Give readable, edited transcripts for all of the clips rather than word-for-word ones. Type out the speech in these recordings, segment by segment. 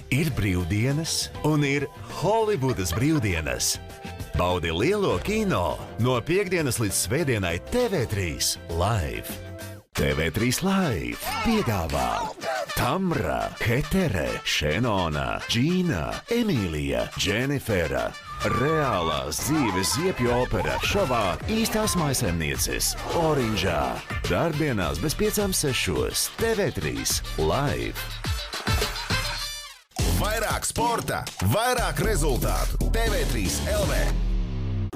Ir brīvdienas un ir Holivudas brīvdienas. Baudi lielo kino no piekdienas līdz svētdienai TV3 Live. TV3 Live piedāvā Tamra, Hetere, Šenona, Džīna, Emīlija, Dženifera. Reālās dzīves ziepju opera šovā Īstās maisaimnieces Oranžā. Darbienās bez 5-6 TV3 Live. Vairāk sporta, vairāk rezultātu. TV3 LV.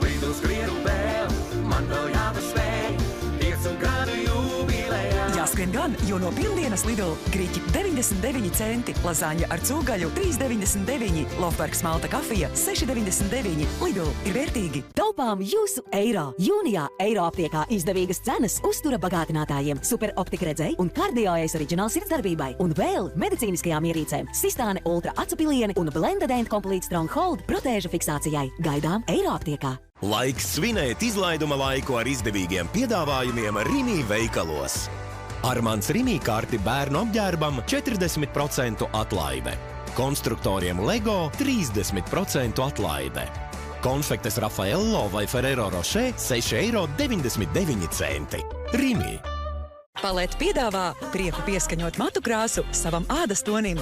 Lidl skrienu vēl, man vēl jāpaspēj 5 gadu jubilejā. Jāskrien gan, jo no pirmdienas Lidl grīķi 99 centi, lazāņa ar cūgaļu 3,99, Lofbergs malta kafija 6,99. Lidl ir vērtīgi. Taupām jūsu eiro. Jūnijā Eiro aptiekā izdevīgas cenas uztura bagātinātājiem, superoptika redzēji un kardioais oriģināls sirdsdarbībai. Un vēl medicīniskajām ierīcēm Sistāne Ultra acupilieni un Blended End Complete Stronghold protēža fiksācijai. Gaidām Eiro aptiekā. Laiks svinēt izlaiduma laiku ar izdevīgiem piedāvājumiem Rimi veikalos. Armands Rimi karti bērnu apģērbam 40% atlaide. Konstruktoriem Lego 30% atlaide. Konfektes Raffaello vai Ferrero Rocher 6,99 €. Rimi. Palete piedāvā prieku pieskaņot matu krāsu savam ādas tonim.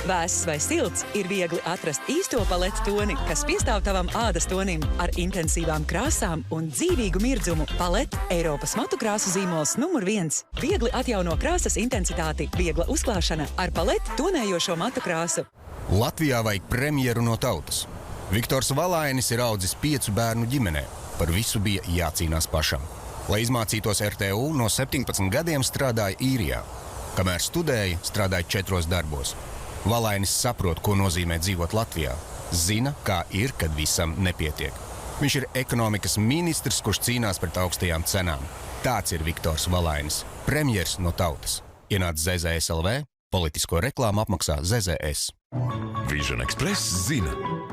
Vēss vai silts ir viegli atrast īsto paleti toni, kas piestāv tavam ādas tonim ar intensīvām krāsām un dzīvīgu mirdzumu. Palete Eiropas matu krāsu zīmols numur 1. Viegli atjauno krāsas intensitāti, viegla uzklāšana ar paleti tonējošo matu krāsu. Latvijā vajag premjeru no tautas. Viktors Valainis ir audzis 5 bērnu ģimenē. Par visu bija jācīnās pašam. Lai izmācītos RTU, no 17 gadiem strādāja īrijā. Kamēr studēja, strādāja 4 darbos. Valainis saprot, ko nozīmē dzīvot Latvijā. Zina, kā ir, kad visam nepietiek. Viņš ir ekonomikas ministrs, kurš cīnās pret augstajām cenām. Tāds ir Viktors Valainis, premjers no tautas. Ienāc ZZS LV, politisko reklāmu apmaksā ZZS. Vision Express zina,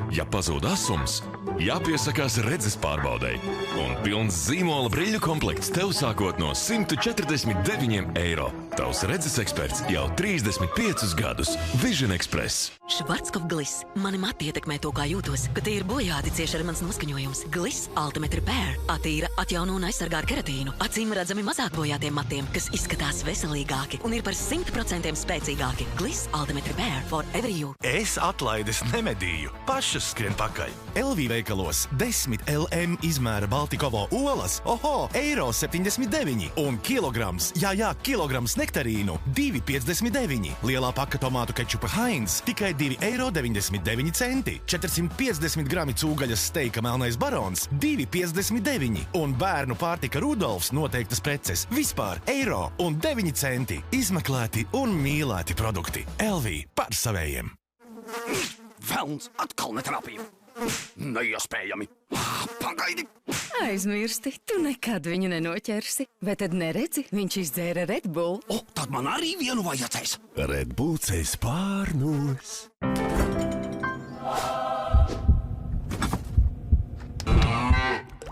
ja pazūd asums, jāpiesakās redzes pārbaudei. Un pilns zīmola brīļu komplekts tev sākot no 149 €. Tavs redzes eksperts jau 35 gadus. Vision Express. Schwarzkopf Gliss. Mani mati ietekmē to, kā jūtos, ka tie ir bojāti cieši arī mans noskaņojums. Gliss Ultimate Repair attīra, atjauno un aizsargā ar keratīnu. Acīm redzami mazāk bojātiem matiem, kas izskatās veselīgāki un ir par 100% spēcīgāki. Gliss Ultimate Repair for every you. Es atlaides nemedīju, pašas skrien pakaļ. LV veikalos 10 LM izmēra Baltikovo olas, €1,79 un kilograms, kilograms nektarīnu 2,59. Lielā paka tomātu kečupa Heinz tikai €2,99. 450 grami cūgaļas steika melnais barons 2,59. Un bērnu pārtika Rudolfs noteiktas preces vispār €1,09. Izmeklēti un mīlēti produkti. LV par savējiem. Velns, atkal netrāpīju. Neiespējami. Pagaidi. Aizmirsti, tu nekad viņu nenoķersi. Bet tad neredzi, viņš izdzēra Red Bull. O, tad man arī vienu vajadzēs. Red Bull ceļ spārnos.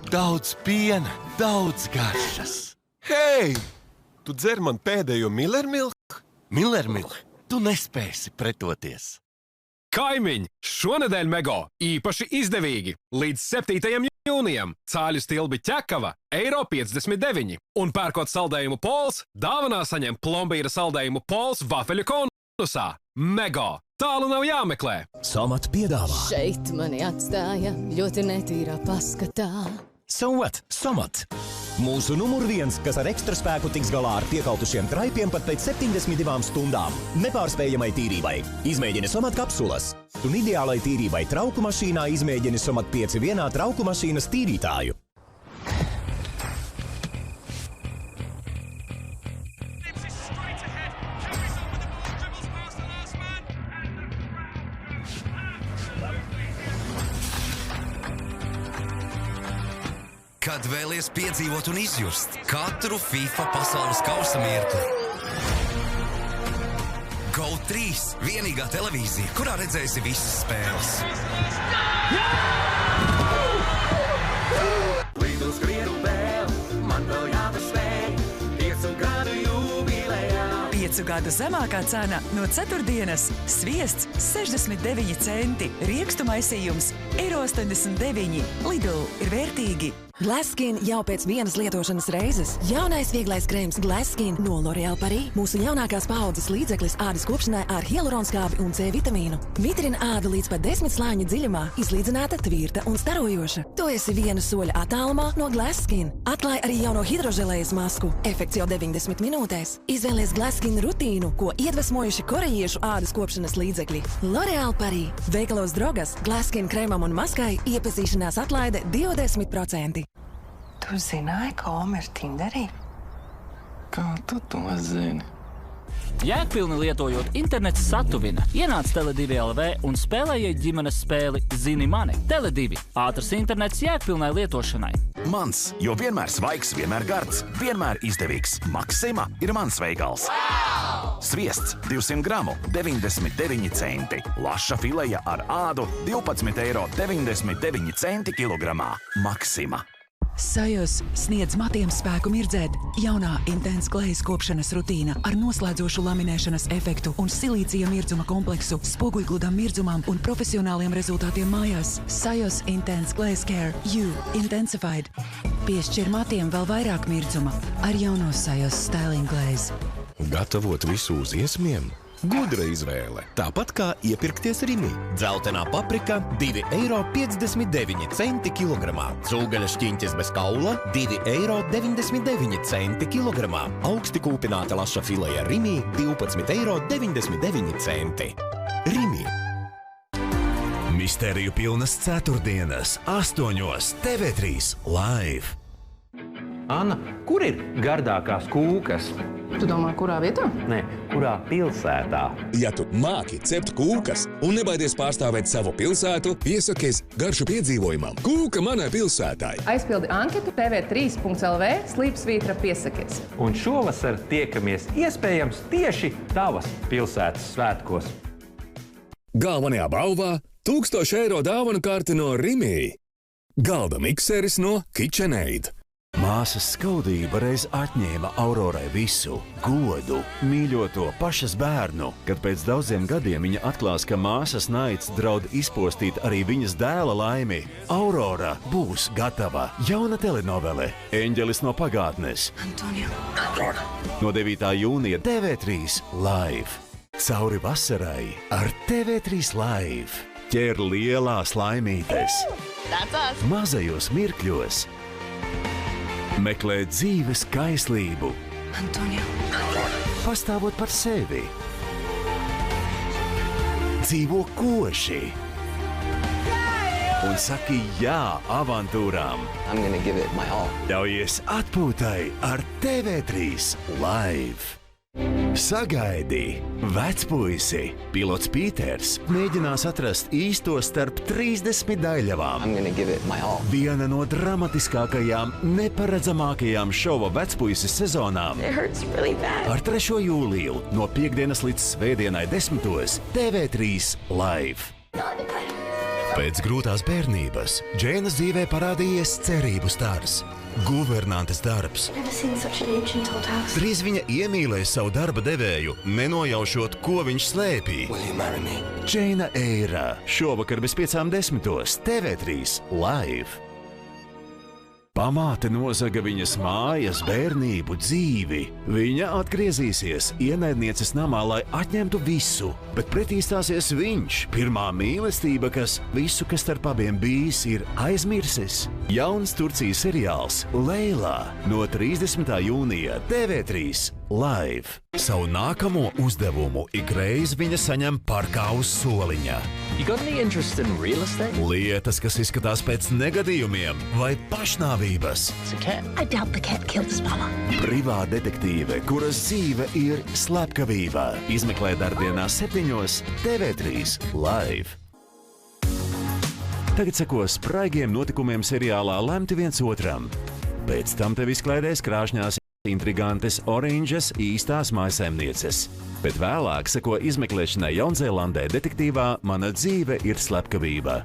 Daudz piena, daudz garšas. Hei! Tu dzer man pēdējo Millermilk? Millermilk, tu nespēsi pretoties. Kaimiņi, šonedēļ Mego īpaši izdevīgi. Līdz 7. jūnijam cāļu stilbi ķekava €1,59. Un pērkot saldējumu Pols, dāvanā saņem plombīra saldējumu Pols vafeļu konusā. Mego, tālu nav jāmeklē. Somat piedāvā. Šeit mani atstāja ļoti netīrā paskatā. So what? Somat. Mūsu numur 1, kas ar ekstra spēku tiks galā ar piekautušiem traipiem pat pēc 72 stundām. Nepārspējamai tīrībai. Izmēģini Somat kapsulas. Un ideālai tīrībai trauku mašīnā izmēģini Somat 5 vienā trauku mašīnas tīrītāju. Kad vēlies piedzīvot un izjust katru FIFA pasaules kausa mirkli. GO3 – vienīgā televīzija, kurā redzēsi visas spēles. Lidl skrienu vēl, man vēl jāpaspēj 5 gadu jubilejā. 5 5 gadu zemākā cena no ceturtdienas. Sviests 69 centi, riekstu maisījums €89. Lidl ir vērtīgi. Glasskin jau pēc vienas lietošanas reizes. Jaunais vieglais krēms Glasskin no L'Oréal Paris. Mūsu jaunākās paaudzes līdzeklis ādas kopšanai ar hialuronskābi un C vitamīnu. Mitrina ādu līdz pat 10 slāņu dziļumā, izlīdzināta, tvirta un starojoša. Tu esi viena soļa attālumā no Glasskin. Atklāj arī jauno hidroželējas masku. Efekts jau 90 minūtēs. Izvēlies Glasskin rutīnu, ko iedvesmojuši korejiešu ādas kopšanas līdzekļi. L'Oréal Paris. Veikalos drogas, Glasskin krēmam un maskai iepazīšanās atlaide 20%. Tu zināji, ka Oma ir Tinderī? Kā tu to zini? Jēgpilni lietojot internets satuvina. Ienāc Tele2 LV un spēlējiet ģimenes spēli Zini mani. Tele2 – ātrs internets jēgpilnai lietošanai. Mans, jo vienmēr svaigs, vienmēr gards, vienmēr izdevīgs. Maxima ir mans veikals. Wow! Sviests 200 gramu, 99 centi. Laša fileja ar ādu 12,99 € kilogramā. Maxima. Sajos sniedz matiem spēku mirdzēt. Jaunā Intense Glaze kopšanas rutīna ar noslēdzošu laminēšanas efektu un silīcija mirdzuma kompleksu spoguļgludam mirdzumam un profesionāliem rezultātiem mājās. Sajos Intense Glaze Care You Intensified. Piešķir matiem vēl vairāk mirdzuma ar jauno Sajos Styling Glaze. Gatavot visu uz iesmiem? Gudra izvēle. Tāpat kā iepirkties Rimi. Dzeltenā paprika €2,59 kilogramā. Cūgaļa šķiņķis bez kaula €2,99 kilogramā. Augsti kūpināta laša fileja Rimi €12,99. Rimi. Misteriju pilnas ceturtdienas 8 TV3 live. Anna, kur ir gardākās kūkas? Tu domā, kurā vietā? Nē, kurā pilsētā? Ja tu māki cept kūkas un nebaidies pārstāvēt savu pilsētu, piesakies garšu piedzīvojumam. Kūka manai pilsētai. Aizpildi anketu tv3.lv/piesakies. Un šovasar tiekamies iespējams tieši tavas pilsētas svētkos. Galvenajā balvā 1000 € dāvanu karte no Rimi. Galda mikseris no KitchenAid. Māsas skaudība reiz atņēma Aurorai visu - godu, mīļoto pašas bērnu. Kad pēc daudziem gadiem viņa atklās, ka māsas naids draud izpostīt arī viņas dēla laimi, Aurora būs gatava. Jauna telenovele Eņģelis no pagātnes. Antonio. No 9. jūnija TV3 live. Cauri vasarai ar TV3 live. Ķer lielās laimītes. Mazajos mirkļos. Meklē dzīves kaislību. Antonio. Pastāvot par sevi. Dzīvo koši. Un saki jā avantūrām. Ļaujies atpūtai ar TV3 live. Sagaidi! Vecpuisi, pilots Pīters, mēģinās atrast īsto starp 30 daļļavām. Viena no dramatiskākajām, neparedzamākajām šova Vecpuises sezonām. Ar 3. jūliju no piekdienas līdz svētdienai 10. TV3 live. Pēc grūtās bērnības Džēnas dzīvē parādījies cerību stars. Guvernantes darbs. Drīz viņa iemīlēja savu darba devēju, nenojaušot, ko viņš slēpj. Džēna Eira. Šovakar bez 5:10. TV3 live. Pamāte nozaga viņas mājas, bērnību, dzīvi. Viņa atgriezīsies ienaidnieces namā, lai atņemtu visu, bet pretī stāsies viņš, pirmā mīlestība, kas visu, kas starp abiem bijis, ir aizmirsis. Jauns Turcijas seriāls Leila no 30. jūnija TV3 live. Savu nākamo uzdevumu ikreiz viņa saņem parkā uz soliņa. Lietas, kas izskatās pēc negadījumiem vai pašnāvības. Privāta detektīve, kuras dzīve ir slepkavība. Izmeklē darbienās 7. TV3 live. Tagad seko spraigiem notikumiem seriālā Lemti viens otram. Pēc tam tev izklaidēs krāšņās intrigantes oranžas īstās mājsaimnieces. Bet vēlāk seko izmeklēšanai Jaunzēlandē detektīvā Mana dzīve ir slepkavība.